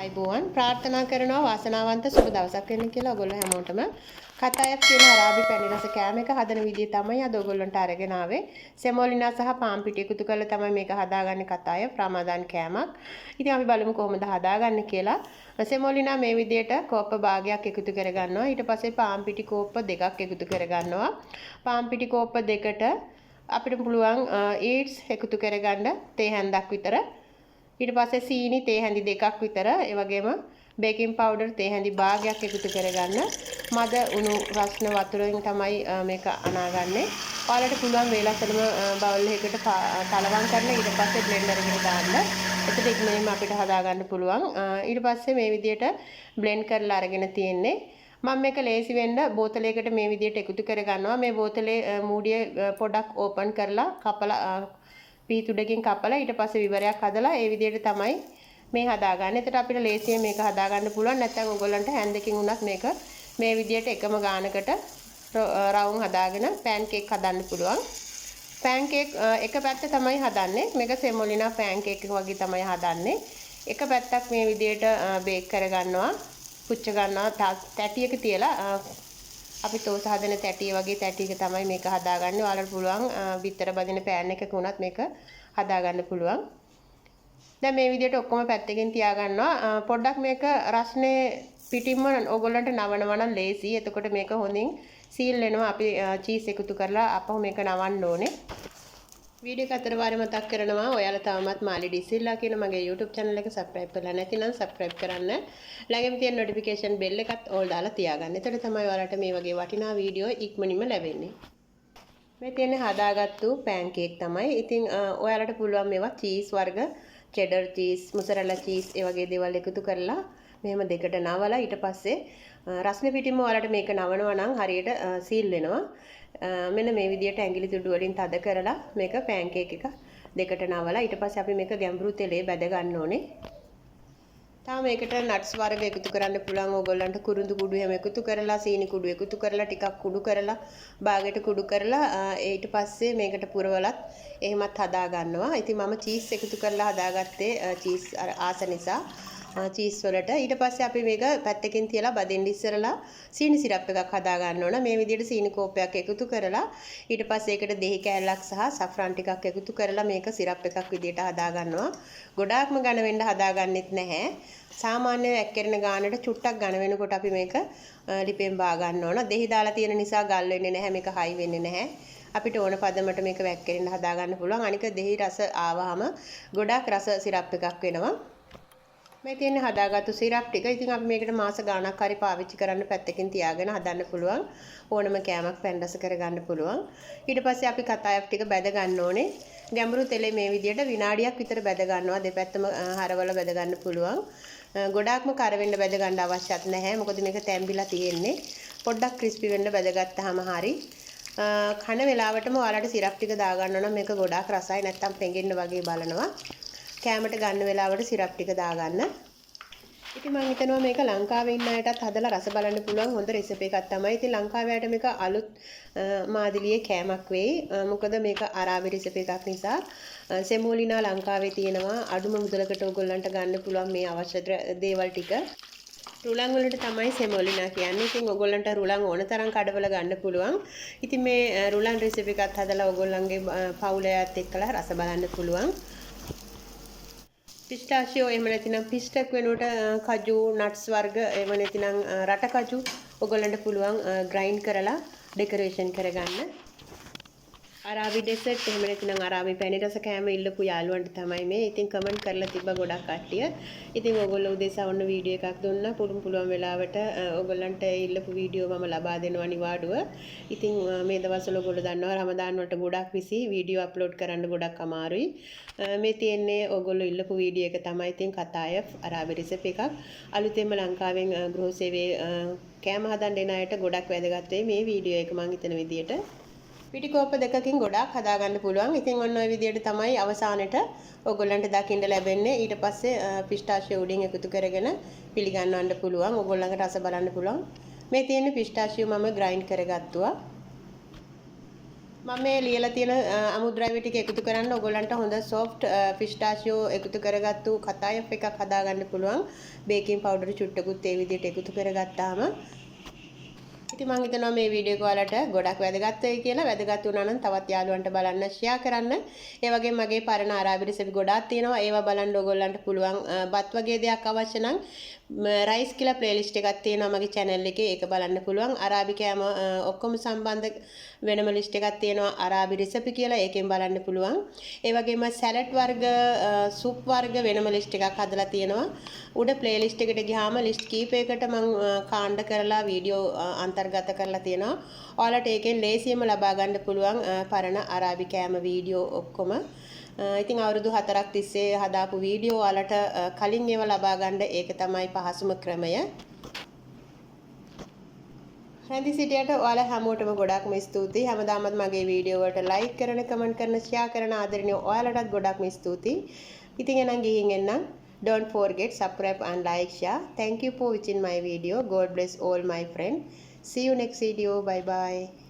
ආයිබෝවන් ප්‍රාර්ථනා කරනවා වාසනාවන්ත සුබ දවසක් වෙන්න කියලා ඔයගොල්ලෝ හැමෝටම කතායක් කියන අරාබි පැණි රස කෑම එක හදන විදිය තමයි අද ඔයගොල්ලන්ට අරගෙන ආවේ. සෙමෝලිනා සහ පාන් පිටි එකතු කරලා තමයි මේක හදාගන්නේ කතායෆ් රමදාන් කෑමක්. ඉතින් අපි බලමු කොහොමද හදාගන්නේ කියලා. සෙමෝලිනා මේ විදියට කෝප්ප භාගයක් එකතු කරගන්නවා. ඊට පස්සේ පාන් පිටි කෝප්ප දෙකක් එකතු කරගන්නවා. පාන් පිටි කෝප්ප දෙකට අපිට පුළුවන් ඊට්ස් එකතු කරගන්න තේ හැන්දක් විතර. ඊට පස්සේ සීනි තේ හැඳි දෙකක් විතර, ඒ වගේම බේකින් පවුඩර් තේ හැඳි භාගයක් එකතු කරගන්න. මද උණු රස්න වතුරෙන් තමයි මේක අනාගන්නේ. ඔයාලට පුළුවන් වේලසලම බවල් එකකට තලවම් කරලා ඊට පස්සේ බ්ලෙන්ඩර් එකට දාන්න. එතකොට ඉක්මනින්ම අපිට හදාගන්න පුළුවන්. ඊට පස්සේ මේ විදියට බ්ලෙන්ඩ් කරලා අරගෙන තියෙන්නේ. මම මේක ලේසි වෙන්න බෝතලයකට මේ විදියට එකතු කරගන්නවා. මේ බෝතලේ මූඩිය පොඩක් ඕපන් කරලා කපලා පීතුඩකින් කපලා ඊට පස්සේ විවරයක් හදලා ඒ විදිහට තමයි මේ හදාගන්නේ. එතකොට අපිට ලේසියෙන් මේක හදාගන්න පුළුවන්. නැත්නම් ඔයගොල්ලන්ට හැන්දකින් උනත් මේක මේ විදිහට එකම ගානකට රවුම් හදාගෙන පෑන් කේක් හදන්න පුළුවන්. පෑන් කේක් එක පැත්ත තමයි හදන්නේ. මේක සෙමෝලිනා පෑන් කේක් එක වගේ තමයි හදන්නේ. එක පැත්තක් මේ විදිහට බේක් කරගන්නවා. පුච්ච ගන්නවා තැටියක තියලා අපි තෝස හදන තැටිය වගේ තැටියක තමයි මේක හදාගන්නේ. ඔයාලට පුළුවන් බිත්තර බදින පෑන් එකක උනත් මේක හදාගන්න පුළුවන්. දැන් මේ විදිහට ඔක්කොම පැත්තකින් තියාගන්නවා. පොඩ්ඩක් මේක රස්නේ පිටින්ම ඕගොල්ලන්ට නවනවා නම් ලේසි. එතකොට මේක හොඳින් සීල් වෙනවා. අපි චීස් එකතු කරලා අපහු මේක නවන්න ඕනේ. වීඩියෝ එක අතර වාරේ මතක් කරනවා ඔයාලා තවමත් maleedesilva කියන මගේ YouTube channel එක subscribe කරලා නැතිනම් subscribe කරන්න. ළඟම තියෙන notification bell එකත් all දාලා තියාගන්න. එතකොට තමයි ඔයාලට මේ වගේ වටිනා වීඩියෝ ඉක්මනින්ම ලැබෙන්නේ. මේ තියෙන්නේ හදාගත්තු pancake තමයි. ඉතින් ඔයාලට පුළුවන් මේවා cheese වර්ග cheddar cheese, mozzarella cheese ඒ වගේ දේවල් එකතු කරලා මෙහෙම දෙකට නවලා ඊට පස්සේ රස්නේ පිටින්ම ඔයාලට මේක නවනවා නම් හරියට සීල් වෙනවා. මෙන්න මේ විදියට ඇඟිලි තුඩු වලින් තද කරලා මේක pancake එක දෙකට නවලා ඊට පස්සේ අපි මේක ගැඹුරු තෙලේ බැද ගන්න ඕනේ. තාම මේකට නට්ස් වර්ග එකතු කරන්න පුළුවන්. ඕගොල්ලන්ට කුරුඳු කුඩු එහෙම එකතු කරලා සීනි කුඩු එකතු කරලා ටිකක් කුඩු කරලා බාගෙට කුඩු කරලා ඊට පස්සේ මේකට පුරවලත් එහෙමත් හදා ගන්නවා. ඉතින් මම චීස් එකතු කරලා හදාගත්තේ චීස් ආස නිසා චීස් වලට. ඊට පස්සේ අපි මේක පැත්තකින් තියලා බදින්න ඉස්සරලා සීනි සිරප් එකක් හදා ගන්න ඕන. මේ විදිහට සීනි කෝප්පයක් එකතු කරලා ඊට පස්සේ ඒකට දෙහි කෑල්ලක් සහ සෆ්රාන් ටිකක් එකතු කරලා මේක සිරප් එකක් විදිහට හදා ගන්නවා. ගොඩාක්ම ඝන වෙන්න හදාගන්නෙත් නැහැ. සාමාන්‍ය ඇක්කෙරෙන ගානට චුට්ටක් ඝන වෙනකොට අපි මේක ලිපෙන් බා ගන්න ඕන. දෙහි දාලා තියෙන නිසා ගල් වෙන්නේ නැහැ. මේක හයි වෙන්නේ නැහැ. අපිට ඕන පදමට මේක වැක්කෙරෙන්න හදා ගන්න පුළුවන්. අනික දෙහි රස ආවහම ගොඩාක් රස සිරප් එකක් වෙනවා. මේ තියෙන හදාගත්තු සිරප් ටික ඉතින් අපි මේකට මාස ගාණක් හරි පාවිච්චි කරන්න පැත්තකින් තියාගෙන හදන්න පුළුවන්. ඕනම කෑමක් පැන් රස කරගන්න පුළුවන්. ඊට පස්සේ අපි කතායෆ් ටික බැද ගන්න ඕනේ. ගැඹුරු තෙලේ මේ විදියට විනාඩියක් විතර බැද ගන්නවා. දෙපැත්තම හරවල බැද ගන්න පුළුවන්. ගොඩාක්ම කර වෙන්න බැද ගන්න අවශ්‍යත් නැහැ. මොකද මේක තැම්බිලා තියෙන්නේ. පොඩ්ඩක් ක්‍රිස්පි වෙන්න බැදගත්තාම හරි. කන වෙලාවටම ඔයාලට සිරප් ටික දා ගන්න නම් මේක ගොඩාක් රසයි. නැත්තම් පෙඟෙන්න වගේ බලනවා. කෑමට ගන්න වෙලාවට සිරප් ටික දාගන්න. ඉතින් මම හිතනවා මේක ලංකාවේ ඉන්න අයටත් හදලා රස බලන්න පුළුවන් හොඳ රෙසිපි එකක් තමයි. ඉතින් ලංකාවේ අයට මේක අලුත් මාදිලියේ කෑමක් වෙයි. මොකද මේක අරාබි රෙසිපි එකක් නිසා සෙමෝලිනා ලංකාවේ තියෙනවා. අඩුම මුදලකට ඕගොල්ලන්ට ගන්න පුළුවන් මේ අවශ්‍ය දේවල් ටික. රුලන් වලට තමයි සෙමෝලිනා කියන්නේ. ඉතින් ඕගොල්ලන්ට රුලන් ඕන තරම් කඩවල ගන්න පුළුවන්. ඉතින් මේ රුලන් රෙසිපි එකත් හදලා ඕගොල්ලන්ගේ පවුලයත් එක්කලා රස බලන්න පුළුවන්. පිස්ටාෂියෝ එහෙම නැතිනම් පිස්ටක් වෙනුවට කජු නට්ස් වර්ග එහෙම නැතිනම් රට කජු ඔයගොල්ලන්ට පුළුවන් ග්‍රයින්ඩ් කරලා ඩෙකොරේෂන් කරගන්න. අරාබි ඩෙසර්ට් එහෙම නැතිනම් අරාබි පැණි රස කෑම ඉල්ලපු යාළුවන්ට තමයි මේ. ඉතින් කමෙන්ට් කරලා තිබ්බ ගොඩක් කට්ටිය. ඉතින් ඔයගොල්ලෝ උදේසා ඔන්න වීඩියෝ එකක් දුන්නා. පුළුවන් වෙලාවට ඔයගොල්ලන්ට ඉල්ලපු වීඩියෝ මම ලබා දෙනවා නිවාඩුව. ඉතින් මේ දවස්වල ඔයගොල්ලෝ දන්නවා රමදාන් වලට ගොඩක් විසි වීඩියෝ අප්ලෝඩ් කරන්න ගොඩක් අමාරුයි. මේ තියෙන්නේ ඔයගොල්ලෝ ඉල්ලපු වීඩියෝ එක තමයි. ඉතින් කතායෆ් අරාබි රෙසිපි එකක්. අලුතෙන්ම ලංකාවෙන් ගෘහ සේවයේ කෑම හදන්න එන අයට ගොඩක් වැදගත් වෙයි මේ වීඩියෝ එක මම හිතන විදියට. පිටිකෝප්ප දෙකකින් ගොඩාක් හදාගන්න පුළුවන්. ඉතින් ඔන්න ඔය විදියට තමයි අවසානයේ ඔයගොල්ලන්ට දකින්න ලැබෙන්නේ. ඊට පස්සේ පිස්ටාෂියෝ උඩින් එකතු කරගෙන පිළිගන්නවන්න පුළුවන්. ඔයගොල්ලන්ගේ රස බලන්න පුළුවන්. මේ තියෙන පිස්ටාෂියෝ මම ග්‍රයින්ඩ් කරගත්තුවා. මම මේ ලියලා තියෙන අමුද්‍රව්‍ය ටික එකතු කරන්න ඔයගොල්ලන්ට හොඳ soft පිස්තාචියෝ එකතු කරගත්තු qatayef එකක් හදාගන්න පුළුවන්. බේකින් පවුඩර් චුට්ටකුත් ඒ විදිහට එකතු කරගත්තාම ඉතින් මම හිතනවා මේ වීඩියෝ එක ඔයාලට ගොඩක් වැදගත් වෙයි කියලා. වැදගත් වුණා නම් තවත් යාළුවන්ට බලන්න ෂෙයා කරන්න. ඒ වගේම මගේ පරණ අරාබි රෙසිපි ගොඩාක් තියෙනවා. ඒවා බලන්න ඕගොල්ලන්ට පුළුවන්. බත් වගේ දෙයක් අවශ්‍ය නම් රයිස් කියලා ප්ලේලිස්ට් එකක් තියෙනවා මගේ channel එකේ. ඒක බලන්න පුළුවන්. අරාබි කෑම ඔක්කොම සම්බන්ධ වෙනම ලිස්ට් එකක් තියෙනවා. අරාබි රෙසිපි කියලා. ඒකෙන් බලන්න පුළුවන්. ඒ වගේම සැලඩ් වර්ග, සුප් වර්ග වෙනම ලිස්ට් එකක් හදලා තියෙනවා. උඩ ප්ලේලිස්ට් එකට ගියාම ලිස්ට් කීපයකට මම කාණ්ඩ කරලා වීඩියෝ අන්තර්ගත කරලා තියෙනවා. ඔයාලට ඒකෙන් ලේසියෙන්ම ලබා ගන්න පුළුවන් පරණ අරාබි කෑම වීඩියෝ ඔක්කොම. ඉතින් අවුරුදු 4ක් තිස්සේ හදාපු වීඩියෝ ඔයාලට කලින් ඒවා ලබා ගන්න ඒක තමයි පහසුම ක්‍රමය. හැඳි සිටියට ඔයාලා හැමෝටම ගොඩක්ම ස්තුතියි. හැමදාමත් මගේ වීඩියෝ වලට ලයික් කරන, කමෙන්ට් කරන, ෂෙයා කරන ආදරණීය ඔයාලටත් ගොඩක්ම ස්තුතියි. ඉතින් එහෙනම් ගිහින් එන්නම්. Don't forget subscribe and like, share. Thank you for watching my video. God bless all my friends. See you next video. Bye bye.